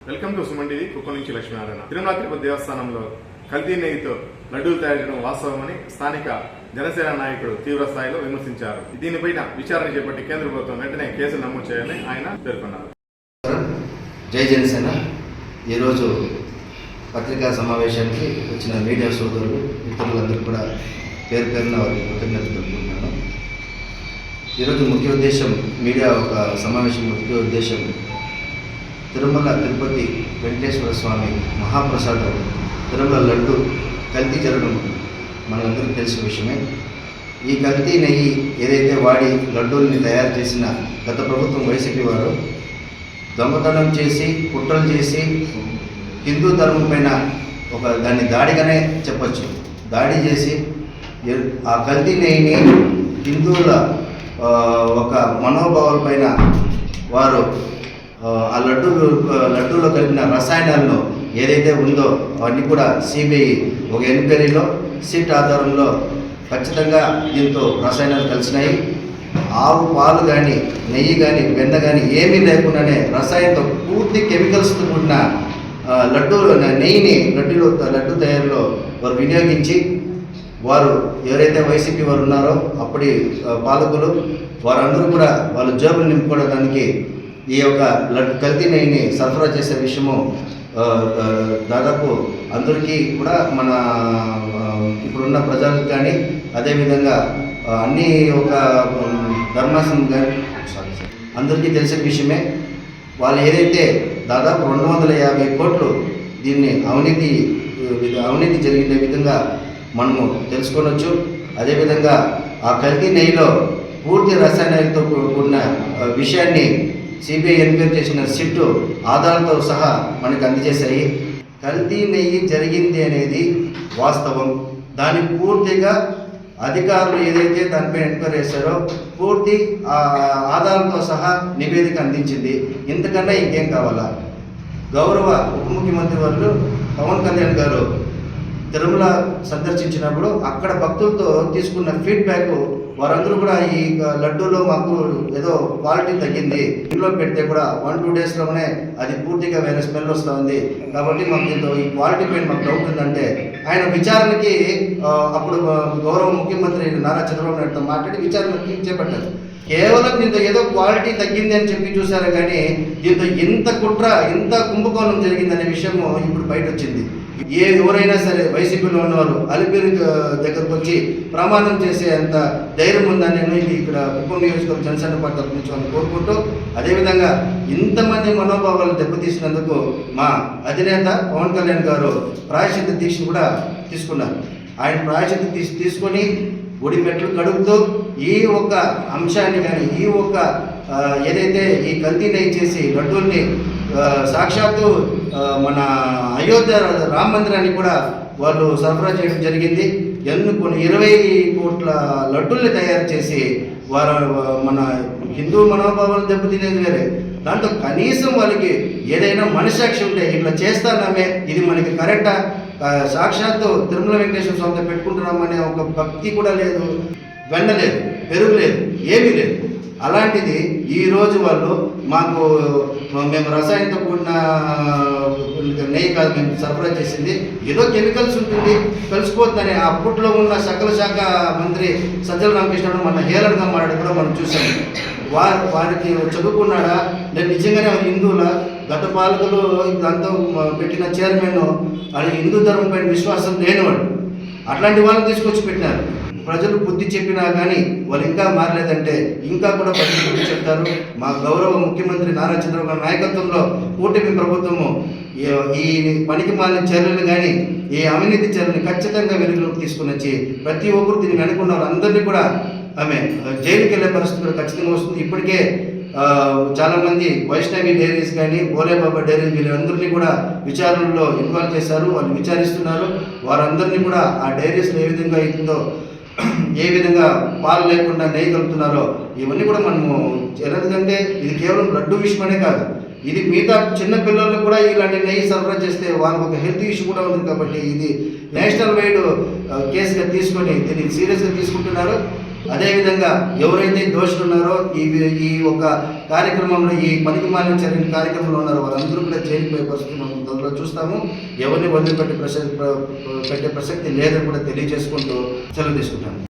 Welcome to Suman TV. Kuppam నుంచి లక్ష్మీనారాయణ. తిరుమల తిరుపతి దేవస్థానంలో కల్తీ నెయ్యితో లడ్డూలు తయారు చేయడం వాస్తవమని స్థానిక జనసేన నాయకుడు తీవ్ర స్థాయిలో విమర్శించారు. దీనిపైన విచారణ చేపట్టి కేంద్ర ప్రభుత్వం వెంటనే కేసులు నమోదు చేయాలని ఆయన పేర్కొన్నారు. జై జనసేన. ఈరోజు పత్రికా సమావేశానికి వచ్చిన మీడియా సోదరులు మిత్రులందరూ కూడా పేరు పేరున వారికి కృతజ్ఞతలు తెలుపుకుంటున్నాను. ఈరోజు ముఖ్య ఉద్దేశం, మీడియా ఒక సమావేశం ముఖ్య ఉద్దేశం తిరుమల తిరుపతి వెంకటేశ్వర స్వామి మహాప్రసాదం తిరుమల లడ్డు కల్తీ జరగడం మనందరికీ తెలిసిన విషయమే. ఈ కల్తీ నెయ్యి ఏదైతే వాడి లడ్డూల్ని తయారు చేసిన గత ప్రభుత్వం వైసీపీ వారు దొంగతనం చేసి కుట్రలు చేసి హిందూ ధర్మం పైన దాన్ని దాడిగానే చెప్పచ్చు, దాడి చేసి ఆ కల్తీ నెయ్యిని హిందువుల ఒక మనోభావాల పైన వారు ఆ లడ్డూలో కలిపిన రసాయనాలను ఏదైతే ఉందో అవన్నీ కూడా సిబిఐ ఒక ఎంక్వైరీలో సిట్ ఆధారంలో ఖచ్చితంగా దీంతో రసాయనాలు కలిసినాయి. ఆవు పాలు కానీ నెయ్యి కానీ వెన్న కానీ ఏమీ లేకుండానే రసాయనంతో పూర్తి కెమికల్స్తో కూడిన నెయ్యిని లడ్డు తయారీలో వారు వినియోగించి వారు ఎవరైతే వైసీపీ వారు ఉన్నారో అప్పటి పాలకులు వారందరూ కూడా వాళ్ళ జేబులు నింపుకోవడానికి ఈ యొక్క కల్తీ నెయ్యిని సరఫరా చేసే విషయము దాదాపు అందరికీ కూడా మన ఇప్పుడున్న ప్రజలకు కానీ అదేవిధంగా అన్ని ఒక ధర్మాసనం కానీ అందరికీ తెలిసిన విషయమే. వాళ్ళు ఏదైతే దాదాపు 250 కోట్లు దీన్ని అవినీతి జరిగిన విధంగా మనము తెలుసుకోవచ్చు. అదేవిధంగా ఆ కల్తీ నెయ్యిలో పూర్తి రసాయనాలతో కూడిన విషయాన్ని సిబిఐ ఎంక్వైరీ చేసిన సిట్టు ఆధారాలతో సహా మనకు అందజేశాయి. కల్తీ నెయ్యి జరిగింది అనేది వాస్తవం. దాన్ని పూర్తిగా అధికారులు ఏదైతే దానిపై ఎంక్వైరీ చేశారో పూర్తి ఆధారాలతో సహా నివేదిక అందించింది. ఇంతకన్నా ఇంకేం కావాలా? గౌరవ ఉప ముఖ్యమంత్రి వారు పవన్ కళ్యాణ్ గారు తిరుమల సందర్శించినప్పుడు అక్కడ భక్తులతో తీసుకున్న ఫీడ్బ్యాక్ వారందరూ కూడా ఈ లడ్డూలో మాకు ఏదో క్వాలిటీ తగ్గింది, ఇంట్లో పెడితే కూడా 1-2 డేస్లోనే అది పూర్తిగా వేరే స్మెల్ వస్తూ ఉంది, కాబట్టి మాకు దీంతో ఈ క్వాలిటీ పైన మాకు డౌట్ ఉందంటే ఆయన విచారణకి అప్పుడు గౌరవ ముఖ్యమంత్రి నారా చంద్రబాబు నాయుడుతో మాట్లాడి విచారణకి చేపట్టారు. కేవలం దీంతో ఏదో క్వాలిటీ తగ్గింది అని చెప్పి చూశారు, కానీ దీంతో ఇంత కుట్ర ఇంత కుంభకోణం జరిగిందనే విషయము ఇప్పుడు బయట వచ్చింది. ఎవరైనా సరే వైసీపీలో ఉన్నవారు అలిపిరి దగ్గరకు వచ్చి ప్రమాణం చేసే అంత ధైర్యం ఉందని నేను ఇక్కడ కుప్పం నియోజకవర్గ జనసేన పార్టీ తరఫు నుంచి వాళ్ళని కోరుకుంటూ, అదేవిధంగా ఇంతమంది మనోభావాలు దెబ్బతీసినందుకు మా అధినేత పవన్ కళ్యాణ్ గారు ప్రాయశ్చిత్త దీక్ష కూడా తీసుకున్నారు. ఆయన ప్రాయశ్చిత్త తీసుకొని గుడి మెట్లు కడుగుతూ ఈ ఒక్క అంశాన్ని కానీ ఈ ఒక్క ఏదైతే ఈ కల్తీ నెయ్యి చేసి లడ్డూల్ని సాక్షాత్తు మన అయోధ్య రామ మందిరాన్ని కూడా వాళ్ళు సరఫరా చేయడం జరిగింది. కొన్ని 20 కోట్ల లడ్డూల్ని తయారు చేసి వారు మన హిందూ మనోభావాలు దెబ్బతినేది వేరే, దాంట్లో కనీసం వాళ్ళకి ఏదైనా మనసాక్షి ఉంటే ఇట్లా చేస్తానామే, ఇది మనకి కరెక్టా, సాక్షాత్తు తిరుమల వెంకటేశ్వర స్వామితో పెట్టుకుంటున్నామనే ఒక భక్తి కూడా లేదు, వెన్న లేదు, పెరుగు లేదు, ఏమీ లేదు. అలాంటిది ఈరోజు వాళ్ళు మేము రసాయనంతో కూడిన నెయ్యి కాదు మేము సరఫరా చేసింది, ఏదో కెమికల్స్ ఉంటుంది కలిసిపోతుందని అప్పట్లో ఉన్న సకల శాఖ మంత్రి సజ్జల రామకృష్ణుడు మన హేళనగా మాట్లాడి కూడా మనం చూసాము. వారికి చదువుకున్నాడా నేను నిజంగానే హిందువుల గత పాలకులు ఇదంతా పెట్టిన చైర్మన్ అది హిందూ ధర్మం పైన విశ్వాసం లేనివాడు, అట్లాంటి వాళ్ళని తీసుకొచ్చి పెట్టినారు. ప్రజలు బుద్ధి చెప్పినా కానీ వాళ్ళు ఇంకా మారలేదంటే ఇంకా కూడా ప్రజలు బుద్ధి చెప్తారు. మా గౌరవ ముఖ్యమంత్రి నారా చంద్రబాబు నాయకత్వంలో కూటమి ప్రభుత్వము ఈ పనికి మాలిన చర్యలు కానీ ఈ అవినీతి చర్యలను ఖచ్చితంగా వెలుగులోకి తీసుకుని వచ్చి ప్రతి ఒక్కరు దీన్ని వెనుకున్న వాళ్ళందరినీ కూడా ఆమె జైలుకి వెళ్ళే పరిస్థితి కూడా ఖచ్చితంగా వస్తుంది. ఇప్పటికే చాలామంది వైష్ణవి డైరీస్ కానీ భోలేబాబా డైరీస్ వీళ్ళందరినీ కూడా విచారణలో ఇన్వాల్వ్ చేశారు, వాళ్ళు విచారిస్తున్నారు. వారందరినీ కూడా ఆ డైరీస్లో ఏ విధంగా అవుతుందో, ఏ విధంగా పాలు లేకుండా నెయ్యి కలుపుతున్నారో ఇవన్నీ కూడా మనము ఎందుకంటే ఇది కేవలం లడ్డు విషయమనే కాదు, ఇది మిగతా చిన్న పిల్లలకు కూడా ఇలాంటి నెయ్యి సరఫరా చేస్తే వాళ్ళకు ఒక హెల్త్ ఇష్యూ కూడా ఉంది. కాబట్టి ఇది నేషనల్ వైడ్ కేసుగా తీసుకొని దీన్ని సీరియస్గా తీసుకుంటున్నారు. అదేవిధంగా ఎవరైతే దోషులు ఉన్నారో ఈ ఒక కార్యక్రమంలో, ఈ పనికిమాలిన చర్యల కార్యక్రమంలో ఉన్నారో వాళ్ళందరూ కూడా జైలుకు పోయే పరిస్థితి మనం తొందరలో చూస్తాము. ఎవరిని వదిలిపెట్టే ప్రసక్తి లేదని కూడా తెలియజేసుకుంటూ సెలవు తీసుకుంటాము.